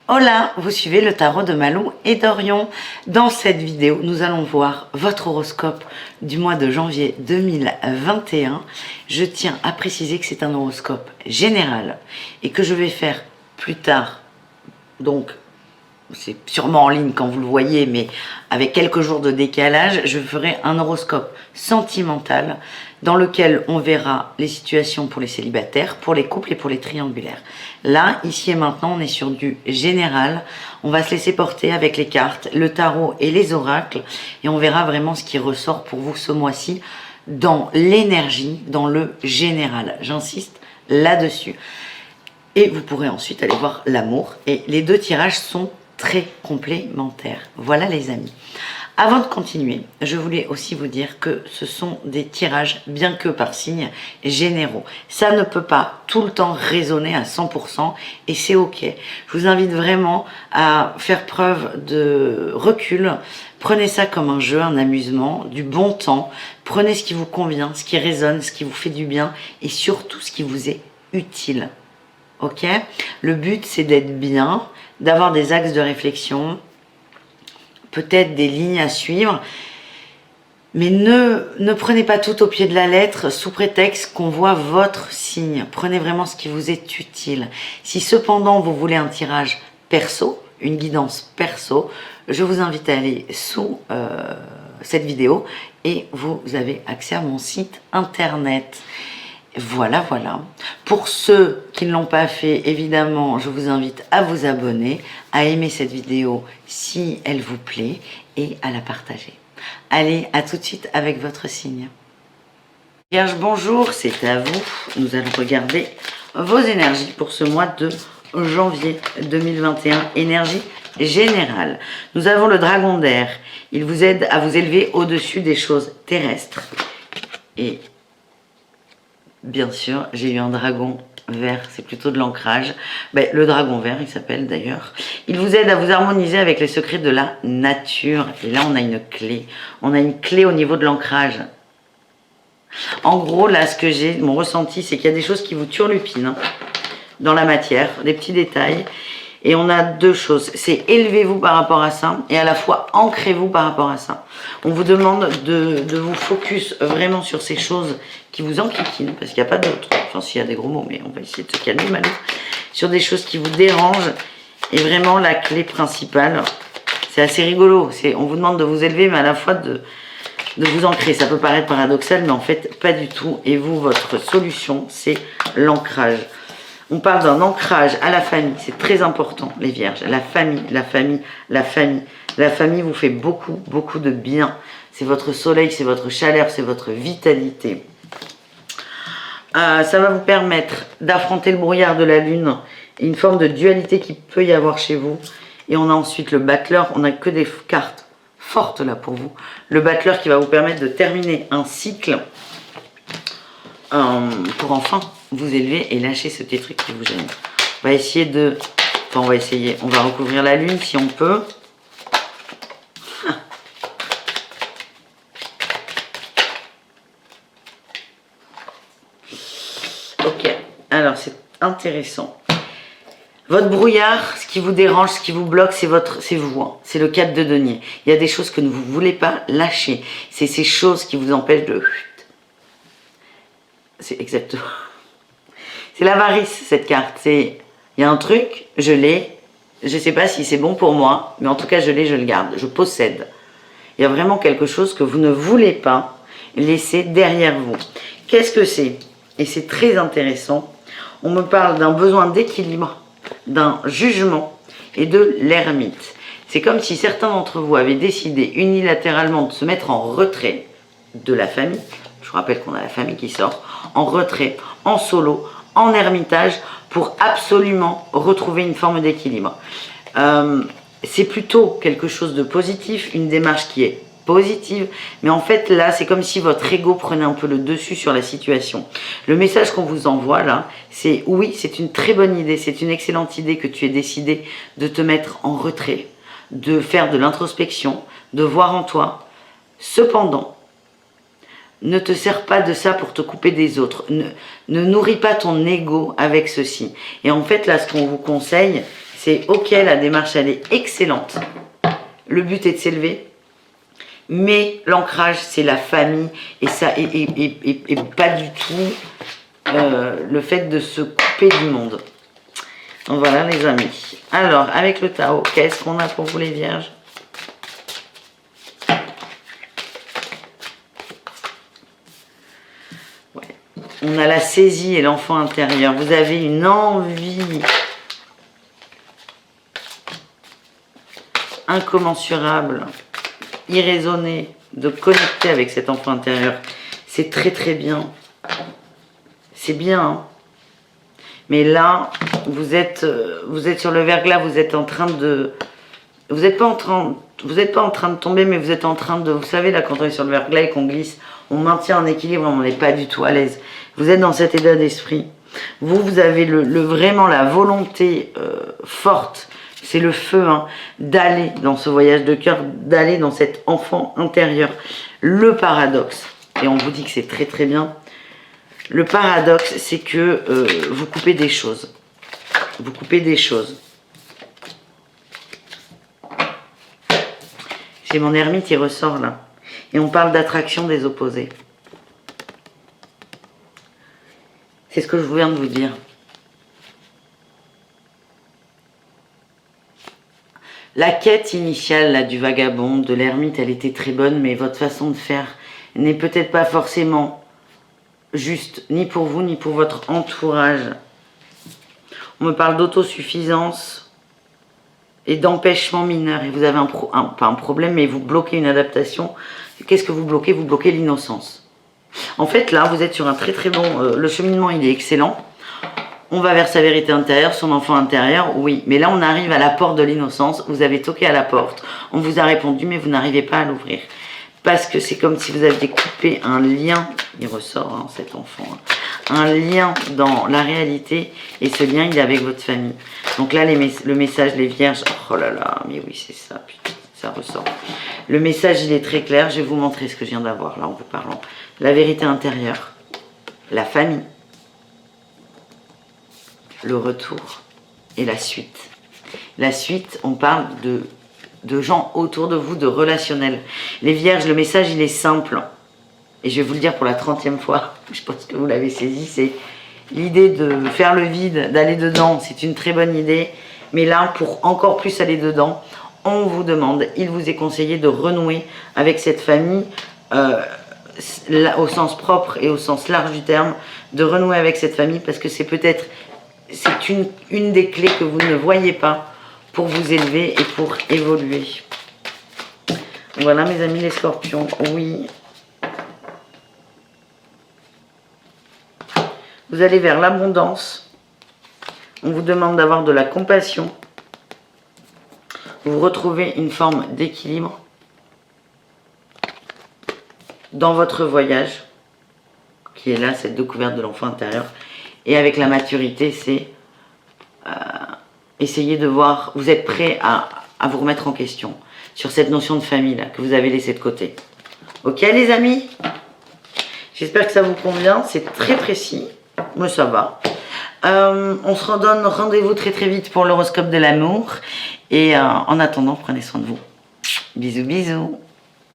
Hola, vous suivez le tarot de Malou et d'Orion. Dans cette vidéo, nous allons voir votre horoscope du mois de janvier 2021. Je tiens à préciser que c'est un horoscope général et que je vais faire plus tard, donc c'est sûrement en ligne quand vous le voyez, mais avec quelques jours de décalage, je ferai un horoscope sentimental dans lequel on verra les situations pour les célibataires, pour les couples et pour les triangulaires. Là, ici et maintenant, on est sur du général. On va se laisser porter avec les cartes, le tarot et les oracles, et on verra vraiment ce qui ressort pour vous ce mois-ci dans l'énergie, dans le général. J'insiste là-dessus. Et vous pourrez ensuite aller voir l'amour. Et les deux tirages sont très complémentaires. Voilà les amis. Avant de continuer, je voulais aussi vous dire que ce sont des tirages, bien que par signe, généraux. Ça ne peut pas tout le temps résonner à 100% et c'est ok. Je vous invite vraiment à faire preuve de recul. Prenez ça comme un jeu, un amusement, du bon temps. Prenez ce qui vous convient, ce qui résonne, ce qui vous fait du bien et surtout ce qui vous est utile. Ok ? Le but, c'est d'être bien, d'avoir des axes de réflexion, peut-être des lignes à suivre, mais ne prenez pas tout au pied de la lettre sous prétexte qu'on voit votre signe. Prenez vraiment ce qui vous est utile. Si cependant vous voulez un tirage perso, une guidance perso, je vous invite à aller sous cette vidéo et vous avez accès à mon site internet. Voilà. Pour ceux qui ne l'ont pas fait, évidemment, je vous invite à vous abonner, à aimer cette vidéo si elle vous plaît et à la partager. Allez, à tout de suite avec votre signe. Vierge, bonjour, c'est à vous. Nous allons regarder vos énergies pour ce mois de janvier 2021. Énergie générale. Nous avons le dragon d'air. Il vous aide à vous élever au-dessus des choses terrestres. Et bien sûr, j'ai eu un dragon vert, c'est plutôt de l'ancrage. Le dragon vert, il s'appelle d'ailleurs. Il vous aide à vous harmoniser avec les secrets de la nature. Et là, on a une clé. On a une clé au niveau de l'ancrage. En gros, là, ce que j'ai, mon ressenti, c'est qu'il y a des choses qui vous turlupinent dans la matière, des petits détails. Et on a deux choses, c'est élevez-vous par rapport à ça et à la fois ancrez-vous par rapport à ça. On vous demande de vous focus vraiment sur ces choses qui vous enquiquinent, parce qu'il n'y a pas d'autres, enfin s'il y a des gros mots, mais on va essayer de se calmer Malou, sur des choses qui vous dérangent. Et vraiment la clé principale, c'est assez rigolo, on vous demande de vous élever mais à la fois de vous ancrer. Ça peut paraître paradoxal mais en fait pas du tout. Et vous, votre solution, c'est l'ancrage. On parle d'un ancrage à la famille, c'est très important les vierges, la famille. La famille vous fait beaucoup de bien. C'est votre soleil, c'est votre chaleur, c'est votre vitalité. Ça va vous permettre d'affronter le brouillard de la lune, et une forme de dualité qui peut y avoir chez vous. Et on a ensuite le battleur, on n'a que des cartes fortes là pour vous. Le battleur qui va vous permettre de terminer un cycle pour enfin vous élever et lâcher ce petit truc qui vous gêne. On va essayer de... Enfin, on va recouvrir la lune si on peut. Ok, alors c'est intéressant. Votre brouillard, ce qui vous dérange, ce qui vous bloque, c'est vous. Hein. C'est le 4 de denier. Il y a des choses que vous ne voulez pas lâcher. C'est ces choses qui vous empêchent de... C'est exactement... C'est l'avarice, cette carte. Il y a un truc, je l'ai, je ne sais pas si c'est bon pour moi, mais en tout cas, je l'ai, je le garde, je possède. Il y a vraiment quelque chose que vous ne voulez pas laisser derrière vous. Qu'est-ce que c'est? Et c'est très intéressant. On me parle d'un besoin d'équilibre, d'un jugement et de l'ermite. C'est comme si certains d'entre vous avaient décidé unilatéralement de se mettre en retrait de la famille. Je vous rappelle qu'on a la famille qui sort, en retrait, en solo, en ermitage, pour absolument retrouver une forme d'équilibre. C'est plutôt quelque chose de positif, une démarche qui est positive, mais en fait là c'est comme si votre ego prenait un peu le dessus sur la situation. Le message qu'on vous envoie là, c'est oui, c'est une très bonne idée, c'est une excellente idée que tu aies décidé de te mettre en retrait, de faire de l'introspection, de voir en toi. Cependant, ne te sers pas de ça pour te couper des autres. Ne nourris pas ton ego avec ceci. Et en fait, là, ce qu'on vous conseille, C'est ok, la démarche, elle est excellente. Le but est de s'élever. Mais l'ancrage, c'est la famille. Et ça, et pas du tout le fait de se couper du monde. Donc voilà les amis. Alors, avec le tarot, qu'est-ce qu'on a pour vous les vierges? On a la saisie et l'enfant intérieur. Vous avez une envie incommensurable, irraisonnée de connecter avec cet enfant intérieur. C'est très très bien. C'est bien. Hein, mais là, vous êtes sur le verglas, vous êtes en train de... Vous n'êtes pas en train de tomber, mais vous êtes en train de... Vous savez, là, quand on est sur le verglas et qu'on glisse, on maintient un équilibre, on n'est pas du tout à l'aise. Vous êtes dans cet état d'esprit. Vous avez vraiment la volonté forte, c'est le feu, hein, d'aller dans ce voyage de cœur, d'aller dans cet enfant intérieur. Le paradoxe, et on vous dit que c'est très très bien, le paradoxe, c'est que vous coupez des choses. Vous coupez des choses. C'est mon ermite, il ressort là. Et on parle d'attraction des opposés. C'est ce que je viens de vous dire. La quête initiale là, du vagabond, de l'ermite, elle était très bonne, mais votre façon de faire n'est peut-être pas forcément juste, ni pour vous, ni pour votre entourage. On me parle d'autosuffisance et d'empêchement mineur. Et vous avez pas un problème, mais vous bloquez une adaptation. Qu'est-ce que vous bloquez? Vous bloquez l'innocence. En fait, là, vous êtes sur un très très bon... le cheminement, il est excellent. On va vers sa vérité intérieure, son enfant intérieur, oui. Mais là, on arrive à la porte de l'innocence. Vous avez toqué à la porte. On vous a répondu, mais vous n'arrivez pas à l'ouvrir. Parce que c'est comme si vous aviez coupé un lien. Il ressort, hein, cet enfant. Hein, un lien dans la réalité. Et ce lien, il est avec votre famille. Donc là, le message, les vierges... Oh là là, mais oui, c'est ça, putain. Ça ressort. Le message, il est très clair. Je vais vous montrer ce que je viens d'avoir là en vous parlant. La vérité intérieure, la famille, le retour et la suite. La suite, on parle de gens autour de vous, de relationnels. Les vierges, le message, il est simple. Et je vais vous le dire pour la 30e fois. Je pense que vous l'avez saisi. C'est l'idée de faire le vide, d'aller dedans. C'est une très bonne idée. Mais là, pour encore plus aller dedans, on vous demande, il vous est conseillé de renouer avec cette famille au sens propre et au sens large du terme, de renouer avec cette famille parce que c'est peut-être, c'est une des clés que vous ne voyez pas pour vous élever et pour évoluer. Voilà mes amis les scorpions, oui. Vous allez vers l'abondance, on vous demande d'avoir de la compassion, vous retrouvez une forme d'équilibre dans votre voyage, qui est là, cette découverte de l'enfant intérieur. Et avec la maturité, c'est essayer de voir, vous êtes prêt à vous remettre en question sur cette notion de famille là, que vous avez laissée de côté. Ok les amis? J'espère que ça vous convient, c'est très précis, mais ça va. On se redonne rendez-vous très très vite pour l'horoscope de l'amour. Et en attendant, prenez soin de vous. Bisous, bisous.